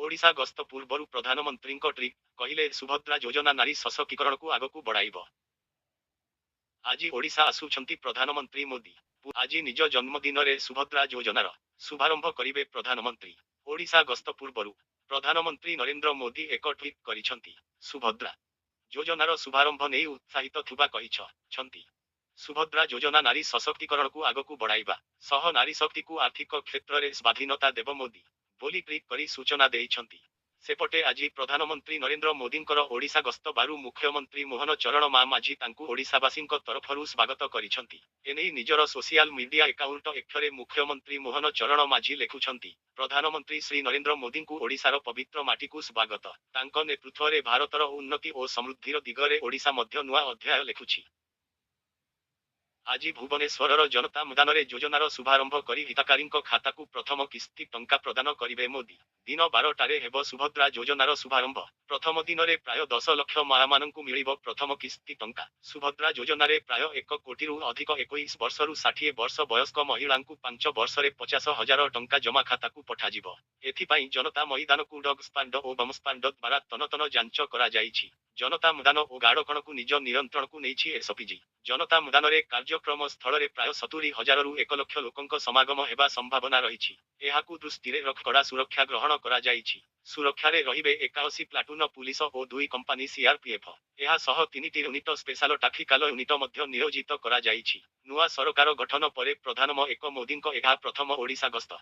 ओडिशा गस्त पूर्व प्रधानमंत्री कहले सुभद्रा योजना नारी सशक्तिकरण को आग को बढ़ाइब। आज ओडिशा आसुछंती प्रधानमंत्री मोदी। आज निज जन्मदिन रे सुभद्रा योजनार शुभारंभ करिवे प्रधानमंत्री। ओडिशा गस्त पूर्व प्रधानमंत्री नरेंद्र मोदी एक ट्वीट करिसंती। सुभद्रा योजनार शुभारंभ नहीं उत्साहित थुबा कहिसंती। सुभद्रा योजना नारी सशक्तिकरण को आग को बढ़ाइबा सह नारी शक्ति को आर्थिक क्षेत्र में स्वाधीनता देव मोदी बोली ट्वीट करी सूचना देइछंती। सेपटे आज प्रधानमंत्री नरेंद्र मोदींकर ओडिशा गस्त बारू मुख्यमंत्री मोहन चरण मांझी तांकू ओडिशावासींक तरफरु स्वागत करिसंती। एनेई निजर सोशल मीडिया एकाउंट एक्सरे मुख्यमंत्री मोहन चरण मांझी लेखुछंती, प्रधानमंत्री श्री नरेंद्र मोदी को ओडिशार पवित्र माटी को स्वागत। तांको नेतृत्व रे भारतर उन्नति और समृद्धिर दिगरे ओडिशा मध्य नुआ अध्याय लेखुछि। आज भुवनेश्वर जनता मैदान रे योजनार शुभारंभ करी हिताकारी खाता को प्रथम किस्ती टंका प्रदान करिवे मोदी। दिन 12टारे हेब सुभद्रा योजनार शुभारंभ। प्रथम दिन में प्राय 10 लाख माँ मिलिब प्रथम किस्ती टंका। सुभद्रा योजनार प्राय 1 कोटी अधिक 21 वर्षरु 60 वर्ष वयस्क महिला 5 वर्ष में 50,000 टंका जमा खाता को पठाजिब। एथिपाई जनता मैदान को डग स्क्वाड और बम स्क्वाड द्वारा तन तन जांच करा जाइछि। जनता मैदान और गाड़कण को निज नियंत्रण को नहीं एसपीजी। जनता मैदान रे कार्यक्रम स्थल रे प्राय 70,000 रु 1 लाख लोकंक समागम हेबा संभावना रहिछि। एहाकु दृष्टि रख कड़ा सुरक्षा ग्रहण करा जाइछि। सुरक्षा रे रहिबे 81 प्लाटून पुलिस और 2 कंपानी सीआरपीएफ। एहा सह 3टी यूनिट स्पेशल टाक्टिकल यूनिट मध्य नियोजित करा जाइछि। नुआ सरकार गठन परे प्रधानमंत्री मोदींक एहा प्रथम ओडिशा गस्त।